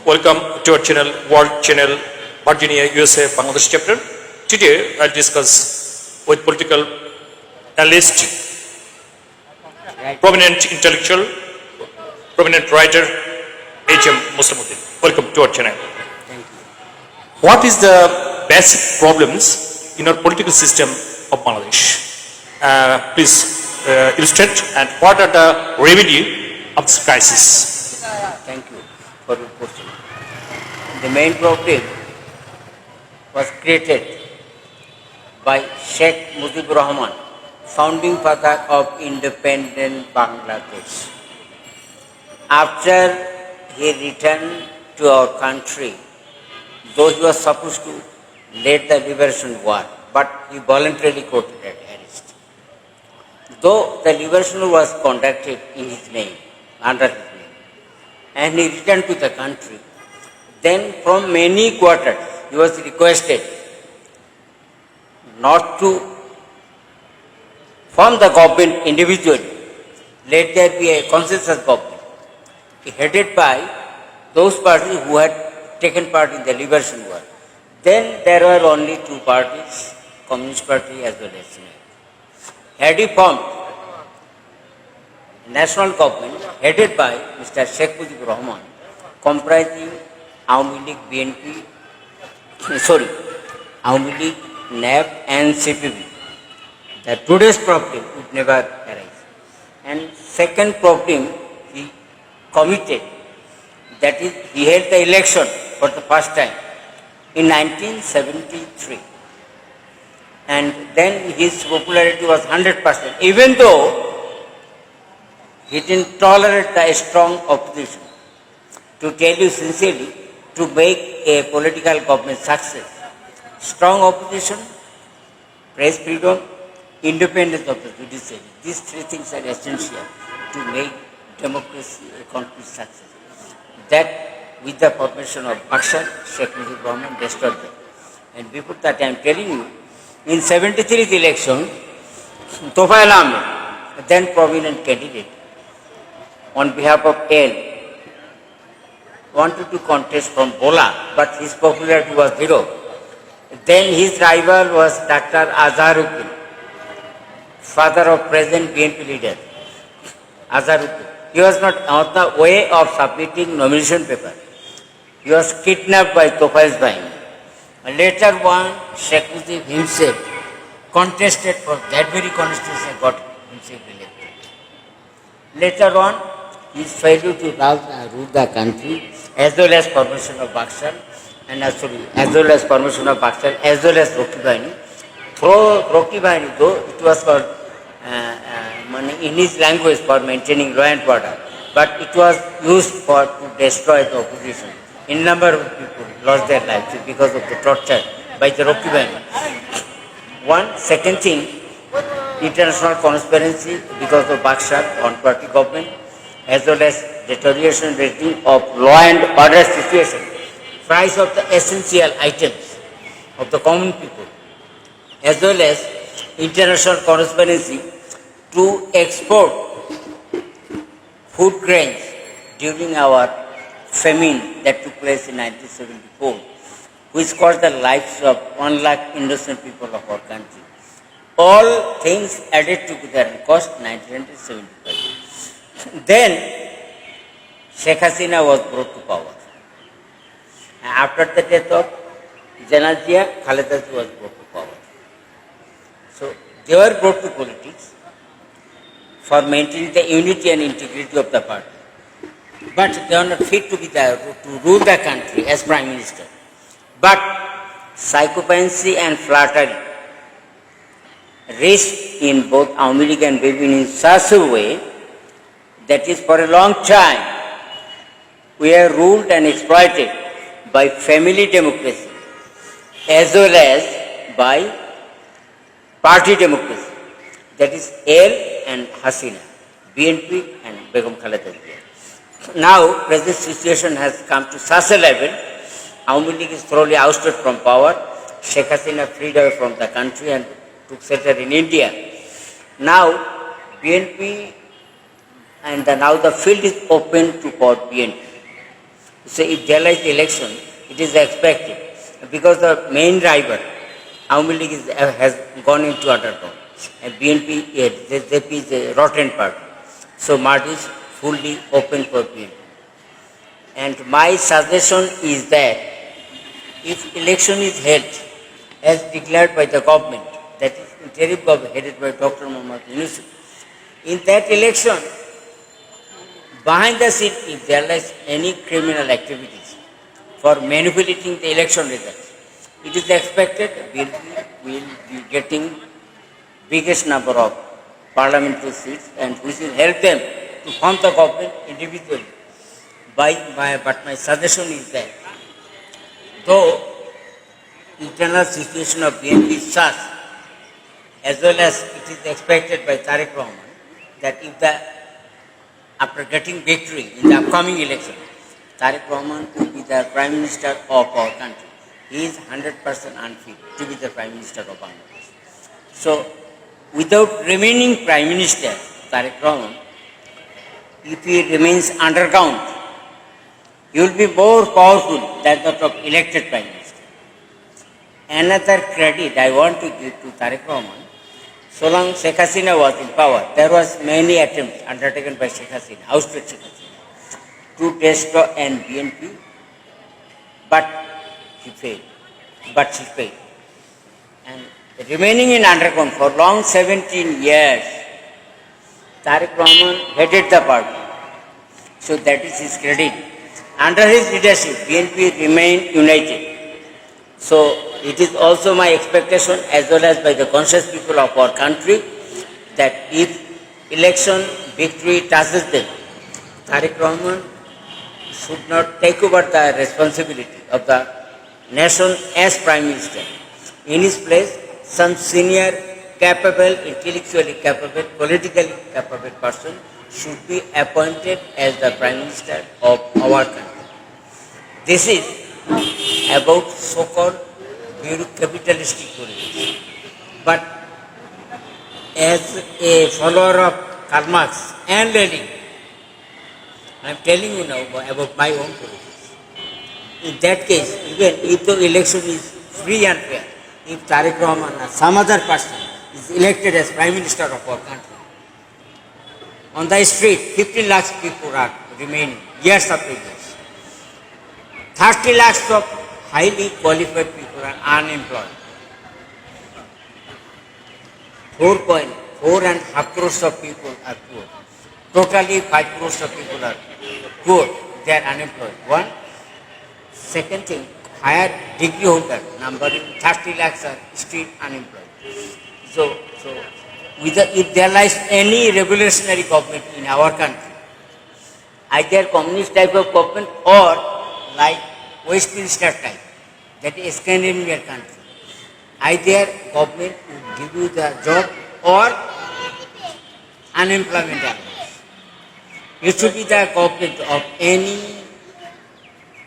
Welcome to our channel, World Channel, Virginia, USA, Bangladesh chapter. Today, I'll discuss with political analyst, prominent intellectual, prominent writer, H.M. Muslimuddin. Welcome to our channel. What is the basic problems in our political system of Bangladesh? Please illustrate, and what are the remedy of this crisis? Thank you for your question. The main problem was created by Sheikh Mujibur Rahman, founding father of independent Bangladesh. After he returned to our country, though he was supposed to lead the liberation war, but he voluntarily quoted arrest. Though the liberation war was conducted in his name, under his name, and he returned to the country, then from many quarters he was requested not to form the government individually. Let there be a consensus government headed by those parties who had taken part in the liberation war. Then there were only two parties, Communist Party as well as SNL. Had he formed national government headed by Mr. Sheikh Mujibur Rahman, comprising Awami League, BNP, Awami League, NAB and CPB, the today's problem would never arise. And second problem he committed, that is, he held the election for the first time in 1973. And then his popularity was 100%, even though he didn't tolerate the strong opposition. To tell you sincerely, to make a political government success, strong opposition, press freedom, independence of the judiciary, these three things are essential to make democracy a complete success. That, with the permission of Bakshar, Sheikh Mujibur Rahman destroyed them. And before that, I am telling you, in 73th election, Tofail Ahmed, then prominent candidate, on behalf of AL, wanted to contest from Bola, but his popularity was zero. Then his rival was Dr. Azharuddin, father of present BNP leader, Azharuddin. He was not on the way of submitting nomination paper. He was kidnapped by Tofail's Bahini. Later on, Sheikh Mujib himself contested for that very constituency and got himself elected. Later on, his failure to rule the country, as well as permission of Bakshar, and actually as well as permission of Bakshar, as well as Rocky Bahini. Through Rocky Bahini, though it was for in his language for maintaining law and order, but it was used for to destroy the opposition. A number of people lost their lives because of the torture by the Rocky Bahini. One second thing, international conspiracy because of Bakshar on party government, as well as deterioration rating of law and order situation, price of the essential items of the common people, as well as international conspiracy to export food grains during our famine that took place in 1974, which cost the lives of 1 lakh innocent people of our country. All things added together and cost 1975. Then Sheikh Hasina was brought to power. After the death of Janazia, Khaleda Zia was brought to power. So they were brought to politics for maintaining the unity and integrity of the party. But they are not fit to be there to rule the country as Prime Minister. But psychopathy and flattery reached in both Awami League and BNP in such a way that is for a long time we are ruled and exploited by family democracy as well as by party democracy. That is AL and Hasina, BNP and Begum Khaleda Zia. Now, present situation has come to such a level, Awami League is thoroughly ousted from power, Sheikh Hasina freed away from the country and took shelter in India. Now, BNP and now the field is open to for BNP. So if there is election, it is expected because the main rival, Awami League has gone into underground, and BNP, JP is a rotten party. So Mart is fully open for BNP. And my suggestion is that if election is held as declared by the government, that is interim government headed by Dr. Muhammad Yunus, in that election, behind the scene, if there is any criminal activities for manipulating the election results, it is expected we will be getting biggest number of parliamentary seats, and which will help them to form the government individually. But my suggestion is that though internal situation of BNP is such, as well as it is expected by Tariq Rahman, that if after getting victory in the upcoming election, Tariq Rahman will be the Prime Minister of our country. He is 100% unfit to be the Prime Minister of Bangladesh. So, without remaining Prime Minister, Tariq Rahman, if he remains underground, he will be more powerful than that of elected Prime Minister. Another credit I want to give to Tariq Rahman, so long Sheikh Hasina was in power, there was many attempts undertaken by Sheikh Hasina, ousted Sheikh Hasina, to destroy an BNP, but she failed. And remaining in underground for long 17 years, Tariq Rahman headed the party. So that is his credit. Under his leadership, BNP remained united. So it is also my expectation, as well as by the conscious people of our country, that if election victory touches them, Tariq Rahman should not take over the responsibility of the nation as Prime Minister. In his place, some senior, capable, intellectually capable, politically capable person should be appointed as the Prime Minister of our country. This is about so-called capitalistic politics. But as a follower of Karl Marx and Lenin, I am telling you now about my own politics. In that case, even if the election is free and fair, if Tariq Rahman or some other person is elected as Prime Minister of our country, on the street, 15 lakhs people are remaining years after years. 30 lakhs of highly qualified people are unemployed. 4.5 crores of people are poor. Totally 5 crores of people are poor. They are unemployed. One. Second thing, higher degree holder number 30 lakhs are still unemployed. So if there lies any revolutionary government in our country, either communist type of government or like Westminster type, that is Scandinavian country, either government will give you the job or unemployment allowance. It should be the government of any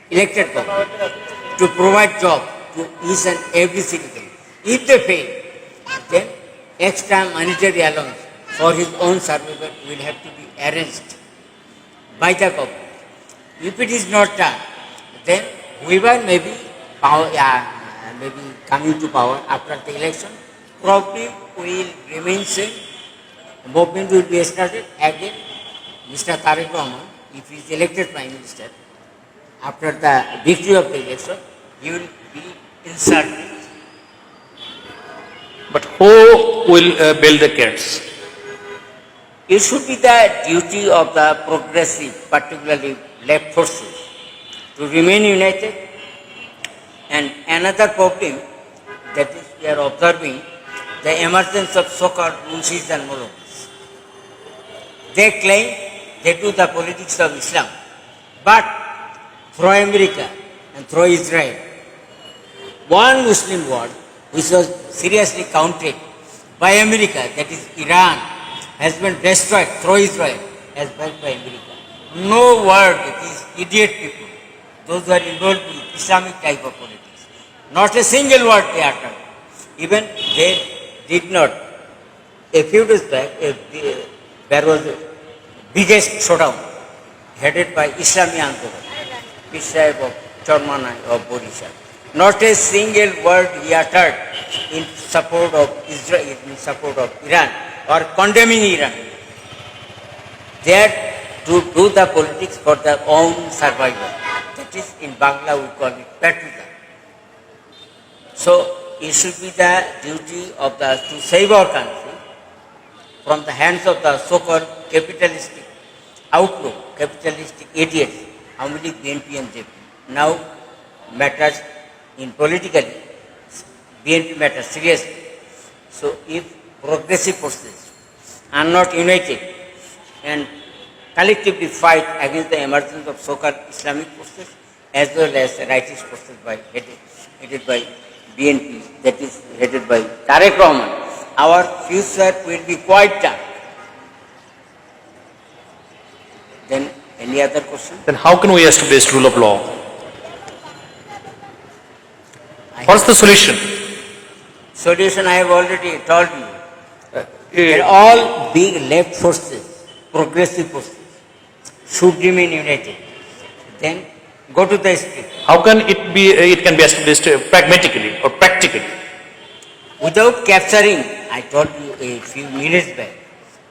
elected government to provide job to each and every citizen. If they fail, then extra monetary allowance for his own survival will have to be arranged by the government. If it is not done, then whoever may be coming to power after the election probably will remain same. The movement will be started again. Mr. Tariq Rahman, if he is elected Prime Minister, after the victory of the election, he will be inserted. But who will build the gates? It should be the duty of the progressive, particularly left forces, to remain united. And another problem that is we are observing, the emergence of so-called Munshis and Molovis. They claim they do the politics of Islam, but through America and through Israel, one Muslim world which was seriously counted by America, that is Iran, has been destroyed through Israel as well by America. No word, these idiot people, those who are involved in Islamic type of politics, not a single word they uttered. Even they did not. A few days back, there was the biggest showdown headed by Islami Andolan. Sahib of Charmanai of Odisha. Not a single word he uttered in support of Israel, in support of Iran or condemning Iran. They are to do the politics for their own survival. That is, in Bangla we call it patriotism. So it should be the duty of the to save our country from the hands of the so-called capitalistic outlook, capitalistic idiots, Amuli, BNP and JP. Now matters in politically, BNP matters seriously. So if progressive forces are not united and collectively fight against the emergence of so-called Islamic forces as well as righteous forces headed by BNP, that is headed by Tarek Rahman, our future will be quite dark. Then any other question? Then how can we establish rule of law? What's the solution? Solution I have already told you. Eh, All big left forces, progressive forces, should remain united. Then go to the street. How can it be? It can be established pragmatically or practically. Without capturing, I told you a few minutes back,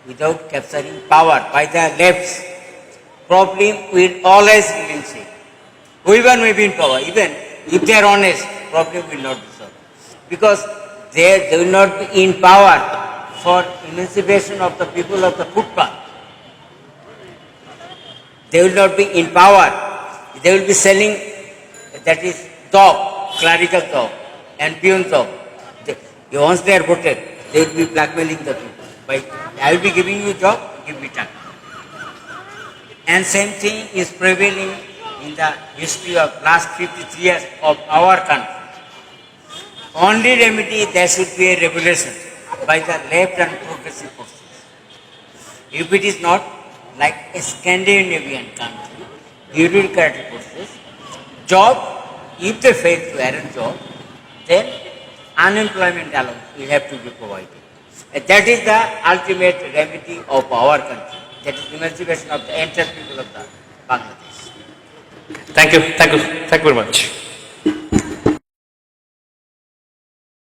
without capturing power by the lefts, problem will always remain same. Whoever may be in power, even if they are honest, problem will not be solved. Because they will not be in power for emancipation of the people of the footpath. They will not be in power. They will be selling, that is, job, clerical job, and peon job. Once they are voted, they will be blackmailing the people. By, I will be giving you job, give me time. And same thing is prevailing in the history of last 53 years of our country. Only remedy, there should be a revolution by the left and progressive forces. If it is not like a Scandinavian country, bureaucratic forces, job, if they fail to arrange job, then unemployment allowance will have to be provided. And that is the ultimate remedy of our country. That is emancipation of the entire people of the Bangladesh. Thank you very much.